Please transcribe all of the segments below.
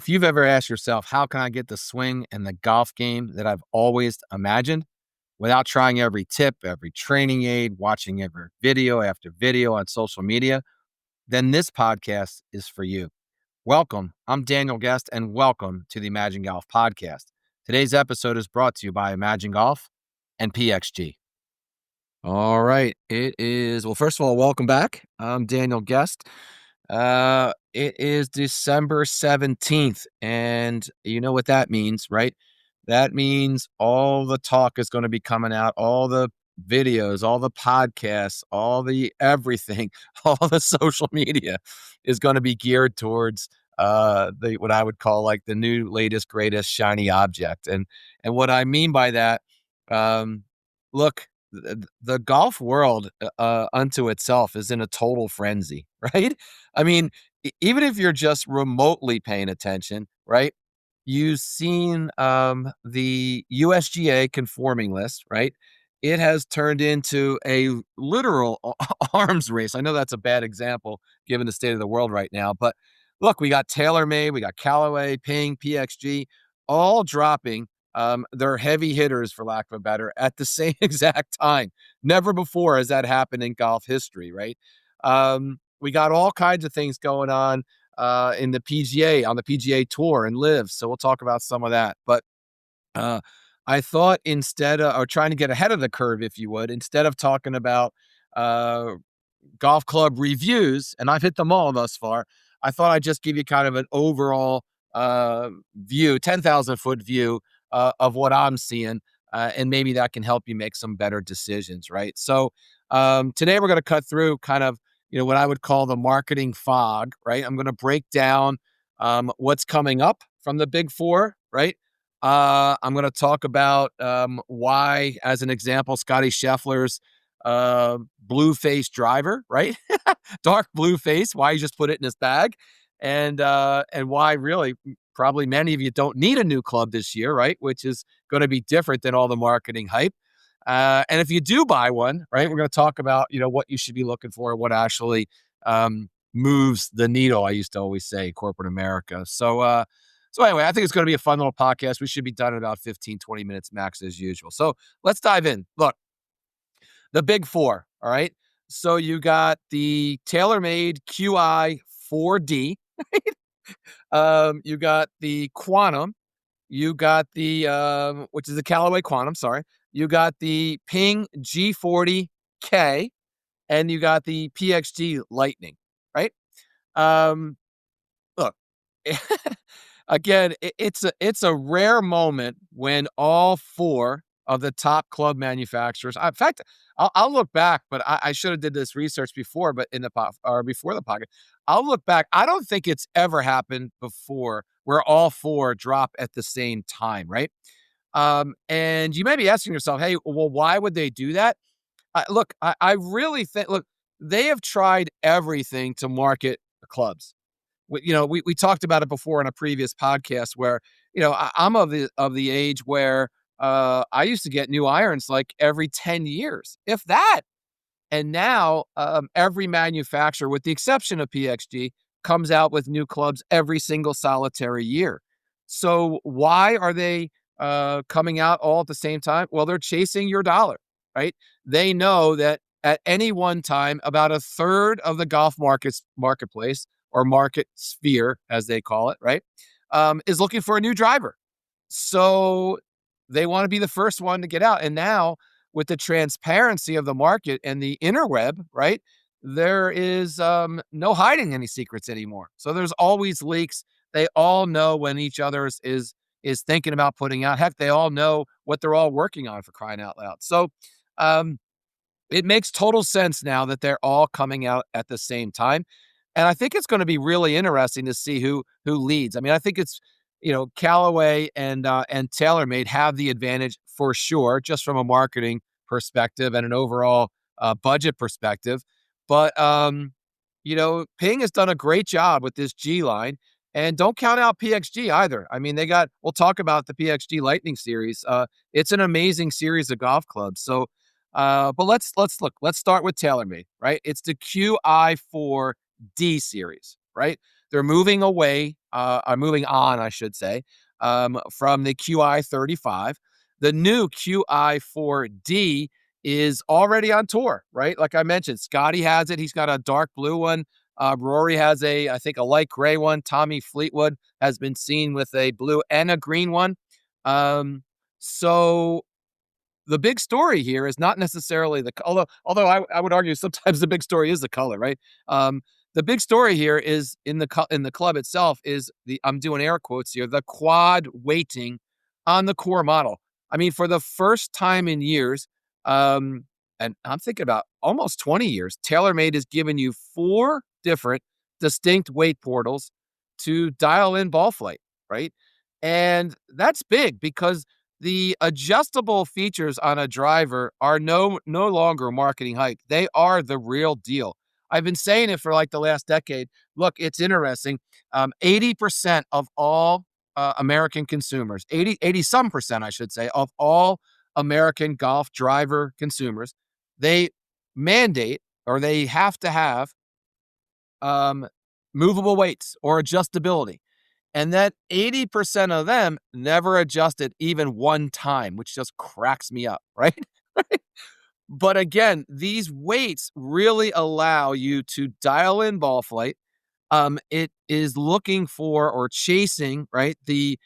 If you've ever asked yourself, how can I get the swing and the golf game that I've always imagined without trying every tip, every training aid, watching every video after video on social media, then this podcast is for you. Welcome. I'm Daniel Guest, and welcome to the IMAGEN Golf Podcast. Today's episode is brought to you by IMAGEN Golf and PXG. All right. It is, well, first of all, welcome back. I'm Daniel Guest. It is December 17th, and you know what that means, right? That means all the talk is going to be coming out, all the videos, all the podcasts, all the everything, all the social media is going to be geared towards the what I would call like the new, latest, greatest shiny object. And what I mean by that, look, the golf world unto itself is in a total frenzy, right? I mean, even if you're just remotely paying attention, right? You've seen the USGA conforming list, right? It has turned into a literal arms race. I know that's a bad example given the state of the world right now, but look, we got TaylorMade, we got Callaway, PING, PXG, all dropping their heavy hitters, for lack of a better, at the same exact time. Never before has that happened in golf history, right? We got all kinds of things going on in the PGA, on the PGA Tour and Live. So we'll talk about some of that. But I thought instead of, or trying to get ahead of the curve, if you would, instead of talking about golf club reviews, and I've hit them all thus far, I thought I'd just give you kind of an overall view, 10,000-foot view of what I'm seeing, and maybe that can help you make some better decisions, right? So today we're going to cut through kind of, what I would call the marketing fog, right? I'm going to break down what's coming up from the big four, right? I'm going to talk about why, as an example, Scottie Scheffler's blue face driver, right? Dark blue face, why he just put it in his bag, and why really probably many of you don't need a new club this year, right? Which is going to be different than all the marketing hype. And if you do buy one, right, we're going to talk about, what you should be looking for, what actually moves the needle, I used to always say, corporate America. So anyway, I think it's going to be a fun little podcast. We should be done in about 15, 20 minutes max as usual. So let's dive in. Look, the big four, all right? So you got the TaylorMade Qi4D, you got the Quantum, you got the, which is the Callaway Quantum, sorry. You got the PING G440 K, and you got the PXG Lightning, right? Look, again, it's a rare moment when all four of the top club manufacturers. In fact, I'll look back, but I should have did this research before, but before the podcast, I'll look back. I don't think it's ever happened before where all four drop at the same time, right? And you may be asking yourself, hey, well, why would they do that? Look, I really think, they have tried everything to market the clubs. We talked about it before in a previous podcast where, I'm of the age where I used to get new irons like every 10 years, if that. And now every manufacturer, with the exception of PXG, comes out with new clubs every single solitary year. So why are they coming out all at the same time? Well, they're chasing your dollar, right? They know that at any one time, about a third of the golf marketplace, or market sphere, as they call it, right, is looking for a new driver. So they want to be the first one to get out. And now, with the transparency of the market and the interweb, right, there is no hiding any secrets anymore. So there's always leaks. They all know when each other is thinking about putting out. Heck, they all know what they're all working on, for crying out loud. So it makes total sense now that they're all coming out at the same time. And I think it's going to be really interesting to see who leads. I mean, I think it's, Callaway and TaylorMade have the advantage for sure, just from a marketing perspective and an overall budget perspective. But, Ping has done a great job with this G line. And don't count out PXG either. I mean, we'll talk about the PXG Lightning series. It's an amazing series of golf clubs. So, but let's look. Let's start with TaylorMade, right? It's the Qi4D series, right? they're moving away, moving on, I should say, from the QI35. The new Qi4D is already on tour, right? Like I mentioned, Scottie has it. He's got a dark blue one. Rory has I think, a light gray one. Tommy Fleetwood has been seen with a blue and a green one. So the big story here is not necessarily although I would argue sometimes the big story is the color, right? The big story here is in the club itself is I'm doing air quotes here, the quad weighting on the core model. I mean, for the first time in years, and I'm thinking about almost 20 years, TaylorMade has given you 4 different distinct weight portals to dial in ball flight, right? And that's big because the adjustable features on a driver are no longer marketing hype. They are the real deal. I've been saying it for like the last decade. Look, it's interesting. 80% of all American consumers, 80 some percent, I should say, of all American golf driver consumers, they mandate or they have to have movable weights or adjustability. And that 80% of them never adjusted even one time, which just cracks me up, right? But again, these weights really allow you to dial in ball flight. It is looking for or chasing, right, the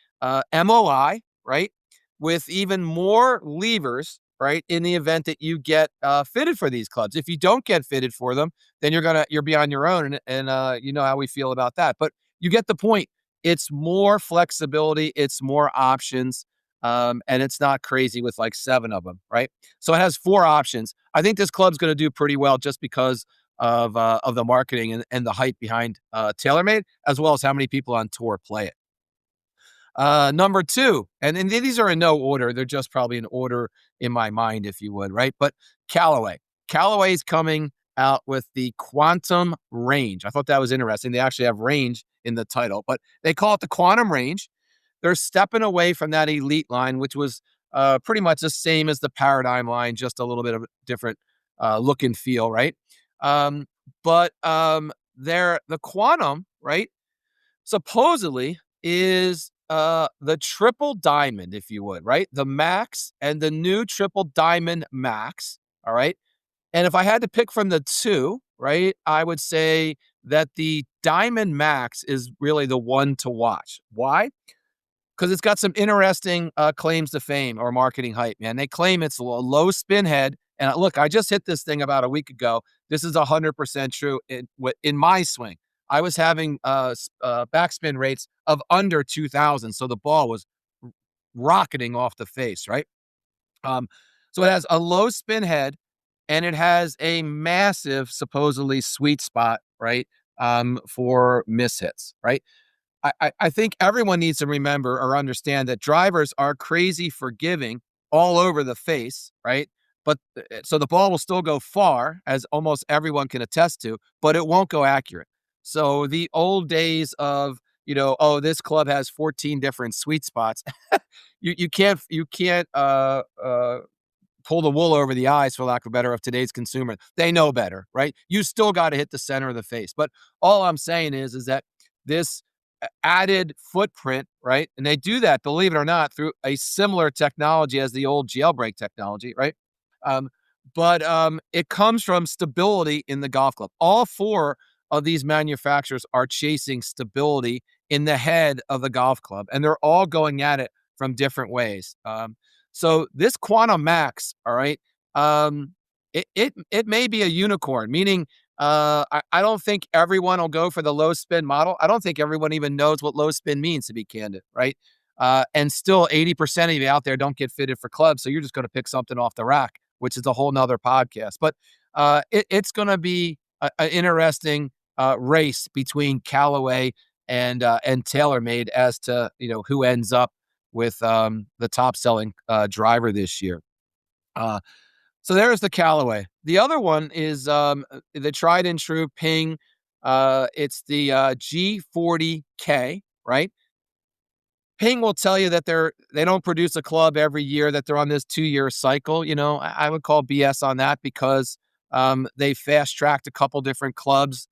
MOI, right, with even more levers, right, in the event that you get fitted for these clubs. If you don't get fitted for them, then you're be on your own, and you know how we feel about that. But you get the point. It's more flexibility, it's more options, and it's not crazy with like 7 of them, right? So it has 4 options. I think this club's going to do pretty well just because of the marketing and the hype behind TaylorMade, as well as how many people on tour play it. Number 2, and these are in no order. They're just probably in order in my mind, if you would, right? But Callaway. Callaway's coming out with the Quantum Range. I thought that was interesting. They actually have range in the title, but they call it the Quantum Range. They're stepping away from that Elite line, which was pretty much the same as the Paradigm line, just a little bit of a different look and feel, right? But the Quantum, right, supposedly is the triple diamond, if you would, right? The Max and the new triple diamond Max, all right? And if I had to pick from the 2, right, I would say that the Diamond Max is really the one to watch. Why? Because it's got some interesting claims to fame or marketing hype, man. They claim it's a low spin head. And look, I just hit this thing about a week ago. This is 100% true in my swing. I was having backspin rates of under 2,000, so the ball was rocketing off the face, right? So it has a low spin head, and it has a massive, supposedly sweet spot, right, for mishits, right? I think everyone needs to remember or understand that drivers are crazy forgiving all over the face, right? But so the ball will still go far, as almost everyone can attest to, but it won't go accurate. So the old days of, oh, this club has 14 different sweet spots. you can't pull the wool over the eyes, for lack of better, of today's consumer. They know better, right? You still got to hit the center of the face. But all I'm saying is that this added footprint, right? And they do that, believe it or not, through a similar technology as the old jailbreak technology, right? Um, but it comes from stability in the golf club. All 4 of these manufacturers are chasing stability in the head of the golf club, and they're all going at it from different ways. So this Quantum Max, all right, it may be a unicorn, meaning I don't think everyone will go for the low spin model. I don't think everyone even knows what low spin means, to be candid, right? And still 80% of you out there don't get fitted for clubs, so you're just going to pick something off the rack, which is a whole nother podcast. But it's going to be an interesting race between Callaway and TaylorMade as to who ends up with the top selling driver this year. So there's the Callaway. The other one is the tried and true PING. It's the G440 K, right? PING will tell you that they don't produce a club every year, that they're on this 2-year cycle. I would call BS on that because they fast tracked a couple different clubs.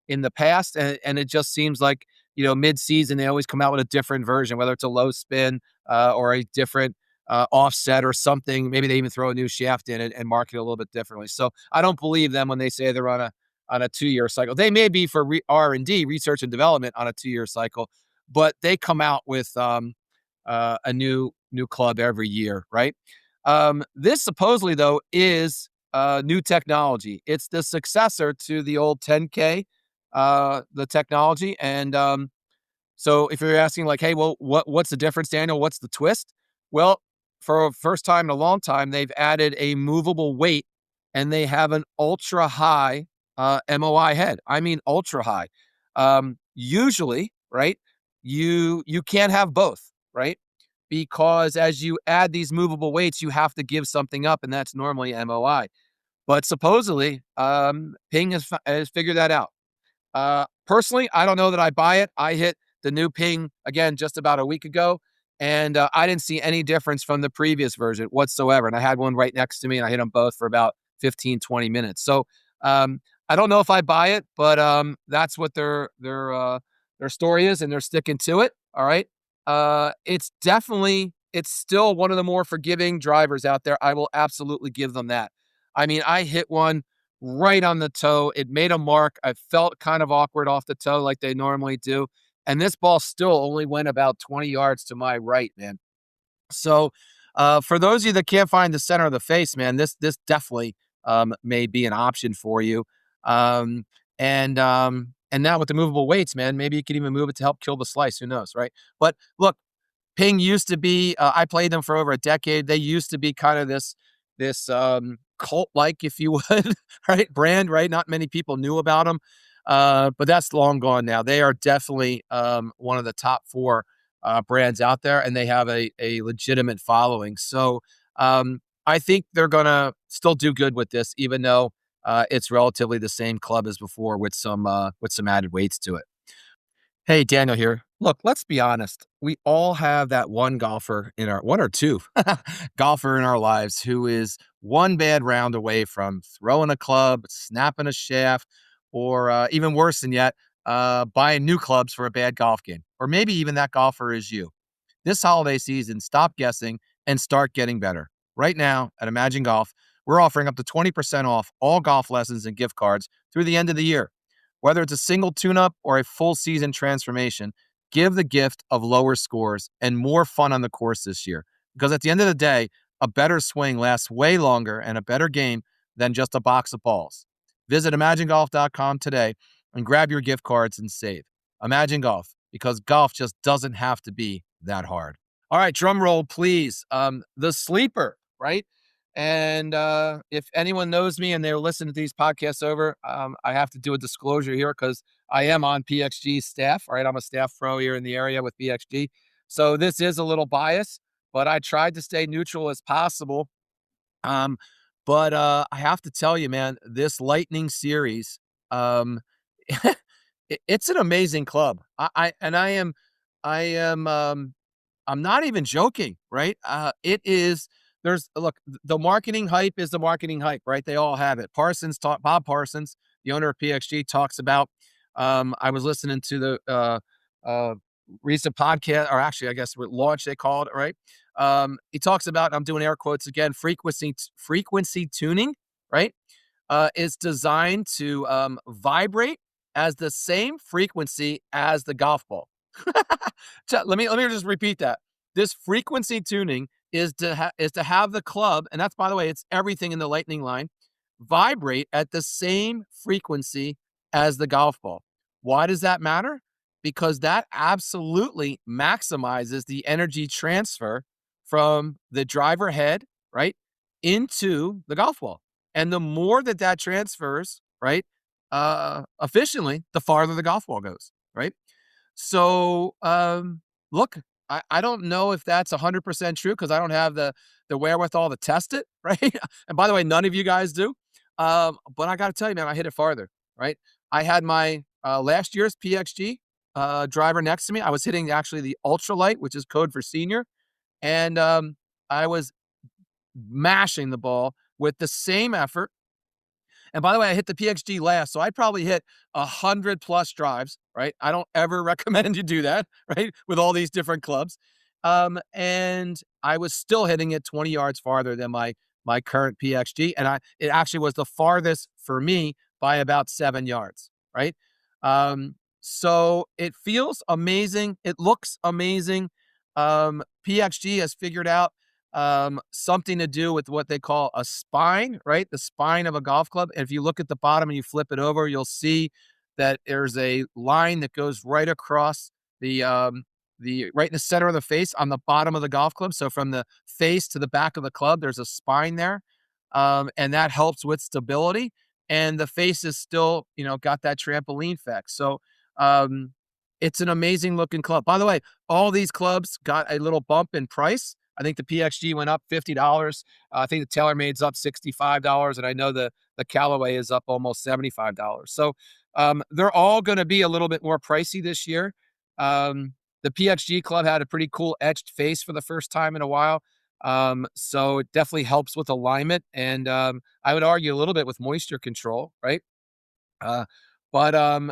in the past, and it just seems like, mid-season they always come out with a different version, whether it's a low spin or a different offset or something. Maybe they even throw a new shaft in it and market it a little bit differently. So I don't believe them when they say they're on a 2-year cycle. They may be for R&D, research and development, on a 2-year cycle, but they come out with a new club every year, right? This supposedly though is new technology. It's the successor to the old 10K, the technology, and so if you're asking like, hey, well, what's the difference, Daniel? What's the twist? Well, for a first time in a long time, they've added a movable weight, and they have an ultra high MOI head. I mean, ultra high. Usually, right? You can't have both, right? Because as you add these movable weights, you have to give something up, and that's normally MOI. But supposedly, Ping has figured that out. Personally, I don't know that I buy it. I hit the new Ping again just about a week ago, and I didn't see any difference from the previous version whatsoever. And I had one right next to me, and I hit them both for about 15, 20 minutes. So I don't know if I buy it, but that's what their story is, and they're sticking to it. All right. It's still one of the more forgiving drivers out there. I will absolutely give them that. I mean, I hit one right on the toe. It made a mark. I felt kind of awkward off the toe like they normally do. And this ball still only went about 20 yards to my right, man. So for those of you that can't find the center of the face, man, this definitely may be an option for you. Um, and now with the movable weights, man, maybe you could even move it to help kill the slice. Who knows, right? But look, Ping used to be, I played them for over a decade. They used to be kind of this cult-like, if you would, right, brand, right? Not many people knew about them, but that's long gone now. They are definitely one of the top 4 brands out there, and they have a legitimate following. So I think they're going to still do good with this, even though it's relatively the same club as before with some added weights to it. Hey, Daniel here. Look, let's be honest. We all have that one golfer one or two golfer in our lives who is one bad round away from throwing a club, snapping a shaft, or even worse than yet, buying new clubs for a bad golf game. Or maybe even that golfer is you. This holiday season, stop guessing and start getting better. Right now at Imagine Golf, we're offering up to 20% off all golf lessons and gift cards through the end of the year. Whether it's a single tune-up or a full season transformation, give the gift of lower scores and more fun on the course this year. Because at the end of the day, a better swing lasts way longer and a better game than just a box of balls. Visit ImagineGolf.com today and grab your gift cards and save. Imagine Golf, because golf just doesn't have to be that hard. All right, drum roll, please. The sleeper, right? And if anyone knows me and they're listening to these podcasts over, I have to do a disclosure here because I am on PXG's staff. All right, I'm a staff pro here in the area with PXG. So this is a little biased, but I tried to stay neutral as possible. But I have to tell you, man, this Lightning series, it's an amazing club. I am I'm not even joking, right? It is. The marketing hype is the marketing hype, right? They all have it. Bob Parsons, the owner of PXG, talks about. I was listening to the recent podcast, or actually, I guess with launch they called it, right? He talks about. I'm doing air quotes again. Frequency tuning, right? Is designed to vibrate as the same frequency as the golf ball. Let me just repeat that. This frequency tuning is to have the club, and that's, by the way, it's everything in the Lightning line, vibrate at the same frequency as the golf ball. Why does that matter? Because that absolutely maximizes the energy transfer from the driver head, right, into the golf ball. And the more that transfers, right, efficiently, the farther the golf ball goes, right? So, look, I don't know if that's 100% true because I don't have the wherewithal to test it, right? And by the way, none of you guys do. But I got to tell you, man, I hit it farther, right? I had my last year's PXG driver next to me. I was hitting actually the ultralight, which is code for senior, and I was mashing the ball with the same effort And by the way, I hit the PXG last, so I probably hit 100 plus drives, right? I don't ever recommend you do that, right? With all these different clubs. And I was still hitting it 20 yards farther than my current PXG. And it actually was the farthest for me by about 7 yards, right? So it feels amazing. It looks amazing. PXG has figured out something to do with what they call a spine, right? The spine of a golf club. And if you look at the bottom and you flip it over, you'll see that there's a line that goes right across the right in the center of the face on the bottom of the golf club. So from the face to the back of the club, there's a spine there. And that helps with stability. And the face is still, got that trampoline effect. So it's an amazing looking club. By the way, all these clubs got a little bump in price. I think the PXG went up $50. I think the TaylorMade's up $65, and I know the Callaway is up almost $75. So they're all going to be a little bit more pricey this year. The PXG club had a pretty cool etched face for the first time in a while. So it definitely helps with alignment, and I would argue a little bit with moisture control, right? But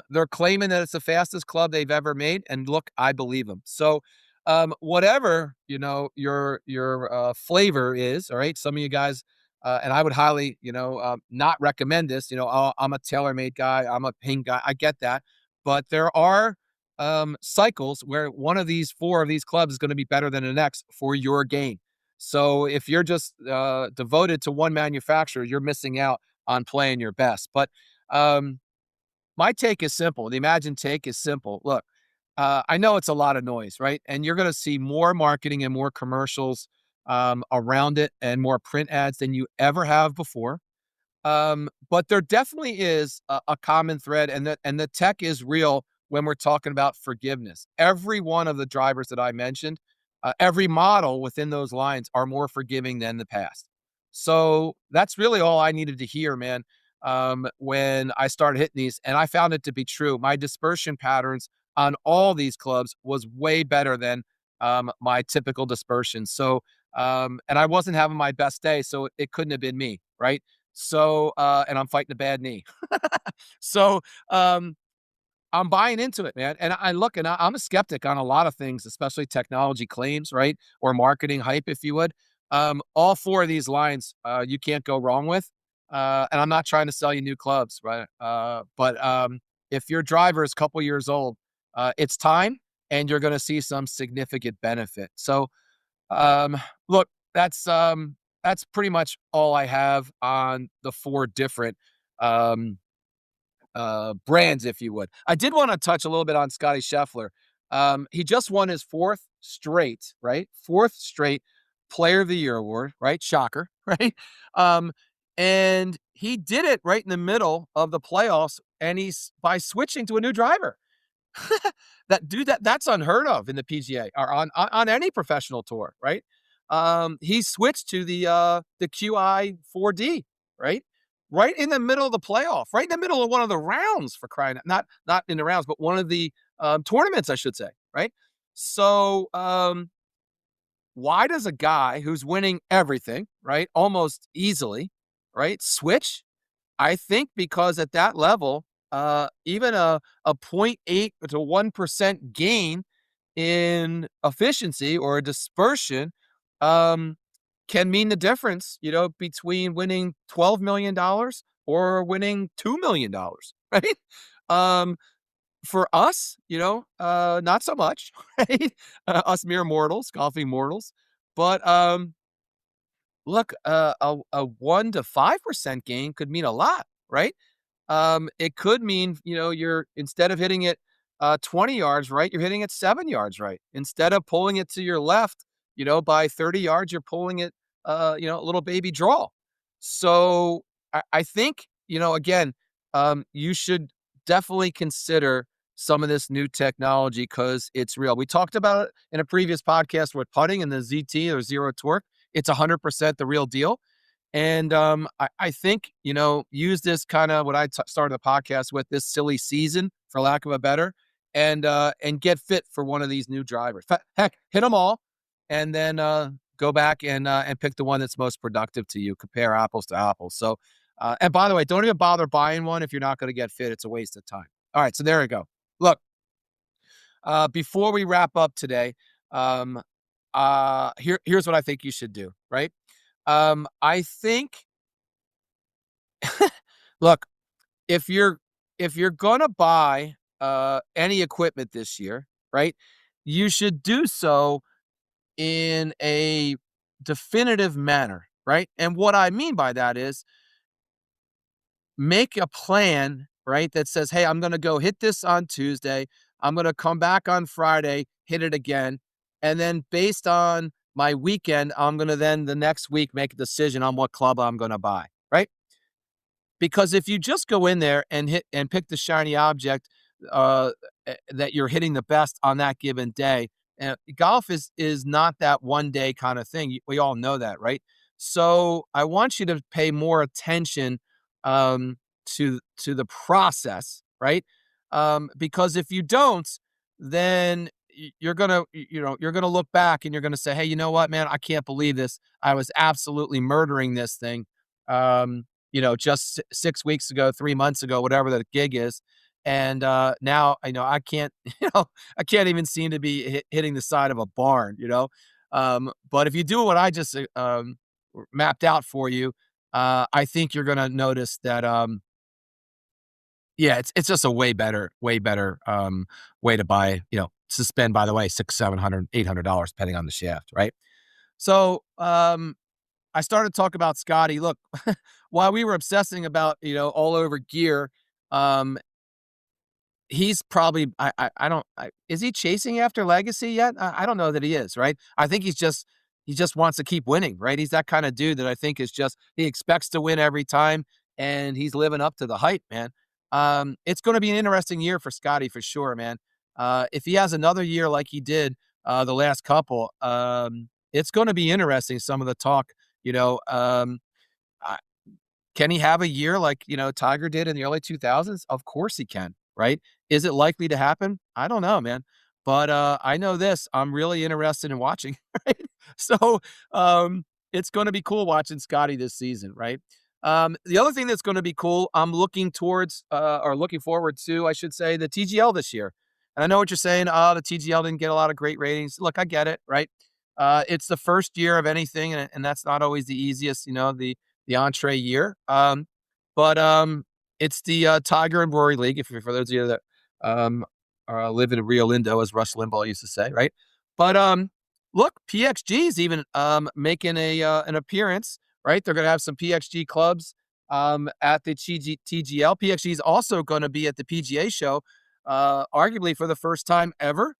they're claiming that it's the fastest club they've ever made, and look, I believe them. So whatever your flavor is, all right. Some of you guys, and I would highly not recommend this. Oh, I'm a TaylorMade guy, I'm a PING guy. I get that, but there are cycles where one of these four of these clubs is going to be better than the next for your game. So if you're just devoted to one manufacturer, you're missing out on playing your best. But my take is simple. The IMAGEN take is simple. Look, I know it's a lot of noise, right? And you're going to see more marketing and more commercials around it and more print ads than you ever have before. But there definitely is a common thread, and the tech is real when we're talking about forgiveness. Every one of the drivers that I mentioned, every model within those lines are more forgiving than the past. So that's really all I needed to hear, man. When I started hitting these, and I found it to be true. My dispersion patterns on all these clubs was way better than my typical dispersion. So, and I wasn't having my best day, so it couldn't have been me, right? So, and I'm fighting a bad knee. So, I'm buying into it, man. And I'm a skeptic on a lot of things, especially technology claims, right? Or marketing hype, if you would. All four of these lines, you can't go wrong with. And I'm not trying to sell you new clubs, right? But if your driver is a couple years old, it's time, and you're going to see some significant benefit. So, look, that's pretty much all I have on the four different brands, if you would. I did want to touch a little bit on Scottie Scheffler. He just won his fourth straight Player of the Year award, right? Shocker, right? And he did it right in the middle of the playoffs, and he's by switching to a new driver. That's unheard of in the PGA or on any professional tour, right? He switched to the Qi4D, right? Right in the middle of the playoff, right in the middle of one of the rounds, for crying out, not in the rounds, but one of the tournaments, I should say, right? So why does a guy who's winning everything, right, almost easily, right, switch? I think because at that level, even a 0.8 to 1% gain in efficiency or a dispersion can mean the difference, between winning $12 million or winning $2 million, right? For us, not so much, right? Us mere mortals, golfing mortals. But look, a 1 to 5% gain could mean a lot, right? It could mean, you're instead of hitting it 20 yards right, you're hitting it 7 yards right. Instead of pulling it to your left, by 30 yards, you're pulling it, a little baby draw. So I think, again, you should definitely consider some of this new technology because it's real. We talked about it in a previous podcast with putting and the ZT or zero torque. It's 100% the real deal. And I think, use this kind of what I started the podcast with, this silly season, for lack of a better, and get fit for one of these new drivers. Heck, hit them all, and then go back and pick the one that's most productive to you. Compare apples to apples. So And by the way, don't even bother buying one if you're not going to get fit. It's a waste of time. All right, so there we go. Look, before we wrap up today, um, here's what I think you should do. Right? I think, look, if you're gonna buy any equipment this year, right, you should do so in a definitive manner, right? And what I mean by that is make a plan, right, that says, "Hey, I'm gonna go hit this on Tuesday. I'm gonna come back on Friday, hit it again, and then based on my weekend, I'm gonna then the next week make a decision on what club I'm gonna buy," right? Because if you just go in there and hit and pick the shiny object, uh, that you're hitting the best on that given day, golf is not that one day kind of thing. We all know that, right? So I want you to pay more attention to the process, right? Because if you don't, then you're gonna you're gonna look back and you're gonna say, hey, you know what, man, I can't believe this. I was absolutely murdering this thing. Just 6 weeks ago, 3 months ago, whatever the gig is. And now, I can't, I can't even seem to be hitting the side of a barn. But if you do what I just mapped out for you, I think you're going to notice that, yeah, it's just a way better way to buy, to spend, by the way, six, 700, $800, depending on the shaft. Right. So, I started to talk about Scottie. Look, while we were obsessing about, all over gear, um, he's probably I don't is he chasing after legacy yet? I don't know that he is, right? I think he just wants to keep winning, right? He's that kind of dude that I think is just he expects to win every time and he's living up to the hype, man. It's going to be an interesting year for Scottie for sure, man. If he has another year like he did the last couple, it's going to be interesting some of the talk, you know. I, can he have a year like, Tiger did in the early 2000s? Of course he can, right? Is it likely to happen? I don't know, man. But I know this, I'm really interested in watching, right? So it's going to be cool watching Scotty this season, right? The other thing that's going to be cool, I'm looking towards or looking forward to, I should say, the TGL this year. And I know what you're saying. Oh, the TGL didn't get a lot of great ratings. Look, I get it, right? It's the first year of anything, and that's not always the easiest, the entree year. But it's the Tiger and Rory League. If for those of you that live in Rio Lindo, as Rush Limbaugh used to say, right? But look, PXG is even making an appearance, right? They're going to have some PXG clubs at the TGL. PXG is also going to be at the PGA show, arguably for the first time ever.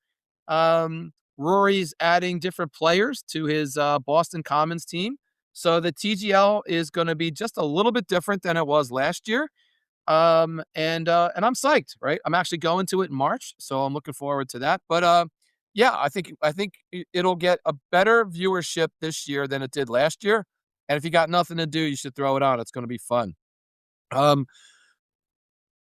Rory's adding different players to his Boston Commons team. So the TGL is going to be just a little bit different than it was last year. And I'm psyched, right? I'm actually going to it in March, so I'm looking forward to that. But yeah, I think it'll get a better viewership this year than it did last year. And if you got nothing to do, you should throw it on. It's going to be fun. Um,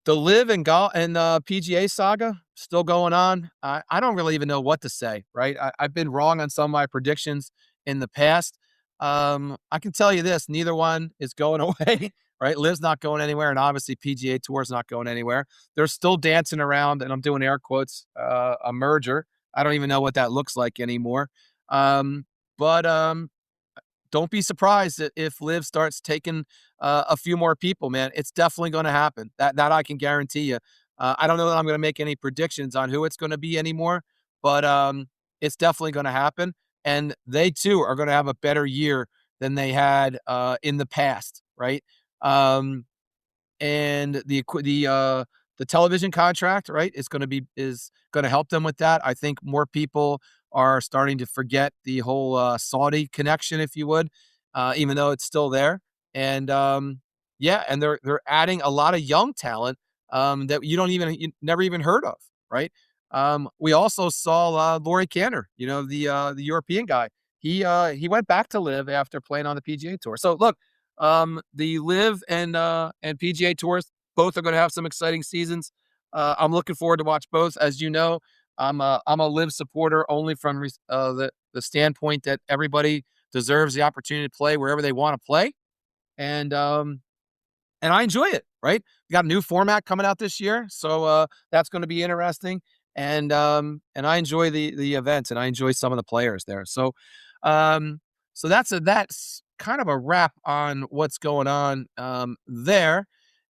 the Live and Golf and PGA saga still going on. I don't really even know what to say, right? I've been wrong on some of my predictions in the past. I can tell you this: neither one is going away, right? Live's not going anywhere, and obviously PGA Tour's not going anywhere. They're still dancing around, and I'm doing air quotes, a merger. I don't even know what that looks like anymore. But don't be surprised if Liv starts taking a few more people, man. It's definitely going to happen. That I can guarantee you. I don't know that I'm going to make any predictions on who it's going to be anymore, but it's definitely going to happen. And they too are going to have a better year than they had in the past, right? Um, and the television contract, right, is going to help them with that. I think more people are starting to forget the whole Saudi connection, if you would, even though it's still there. And yeah, and they're adding a lot of young talent that you never even heard of, right? We also saw Rory Canner, the European guy. He went back to live after playing on the PGA Tour. So look, the Live and PGA Tours both are going to have some exciting seasons. I'm looking forward to watch both. As you know, I'm a Live supporter only from the standpoint that everybody deserves the opportunity to play wherever they want to play, and and I enjoy it, right? We got a new format coming out this year, so that's going to be interesting. And I enjoy the events, and I enjoy some of the players there. Um, so that's kind of a wrap on what's going on there.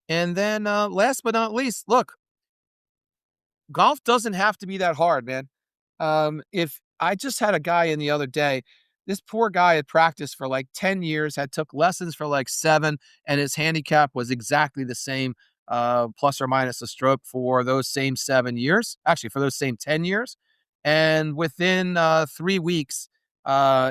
And then last but not least, look, golf doesn't have to be that hard, man. If I just had a guy in the other day, this poor guy had practiced for like 10 years, had took lessons for like 7, and his handicap was exactly the same, plus or minus a stroke for those same 7 years, actually for those same 10 years. And within 3 weeks,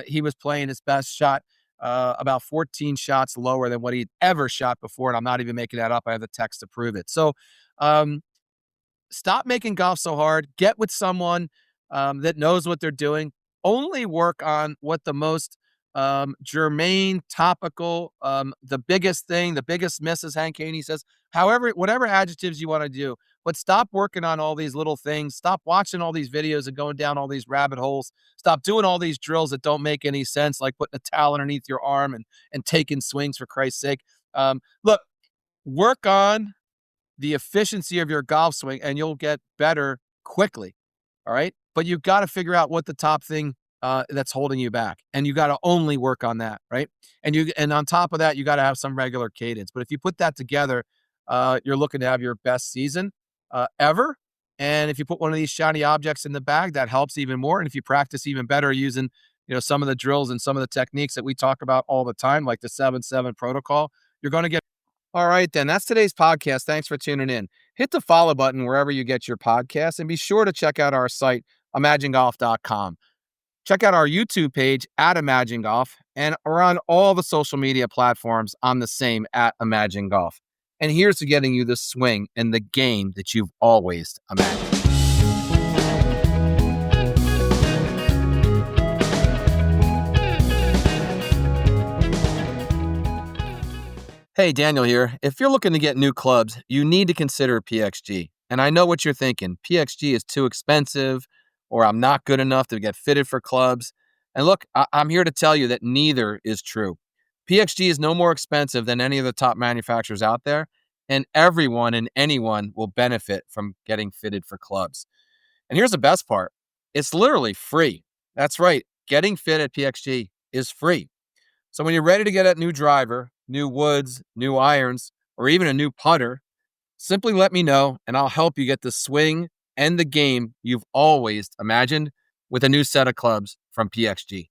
he was playing his best shot, about 14 shots lower than what he'd ever shot before. And I'm not even making that up. I have the text to prove it. So, um, stop making golf so hard. Get with someone that knows what they're doing. Only work on what the most germane, topical, the biggest thing, the biggest miss, as Hank Haney says. However, whatever adjectives you want to do, but stop working on all these little things. Stop watching all these videos and going down all these rabbit holes. Stop doing all these drills that don't make any sense, like putting a towel underneath your arm and taking swings for Christ's sake. Look, work on the efficiency of your golf swing and you'll get better quickly. All right. But you've got to figure out what the top thing that's holding you back. And you got to only work on that. Right. And on top of that, you got to have some regular cadence. But if you put that together, you're looking to have your best season ever. And if you put one of these shiny objects in the bag, that helps even more. And if you practice even better using, some of the drills and some of the techniques that we talk about all the time, like the 7-7 protocol, you're going to get. All right, then. That's today's podcast. Thanks for tuning in. Hit the follow button wherever you get your podcasts, and be sure to check out our site, IMAGENGolf.com. Check out our YouTube page at Imagine Golf, and we're on all the social media platforms. I'm the same at Imagine Golf. And here's to getting you the swing and the game that you've always imagined. Hey, Daniel here. If you're looking to get new clubs, you need to consider PXG. And I know what you're thinking. PXG is too expensive, or I'm not good enough to get fitted for clubs. And look, I'm here to tell you that neither is true. PXG is no more expensive than any of the top manufacturers out there, and everyone and anyone will benefit from getting fitted for clubs. And here's the best part. It's literally free. That's right. Getting fit at PXG is free. So when you're ready to get a new driver, new woods, new irons, or even a new putter, simply let me know and I'll help you get the swing and the game you've always imagined with a new set of clubs from PXG.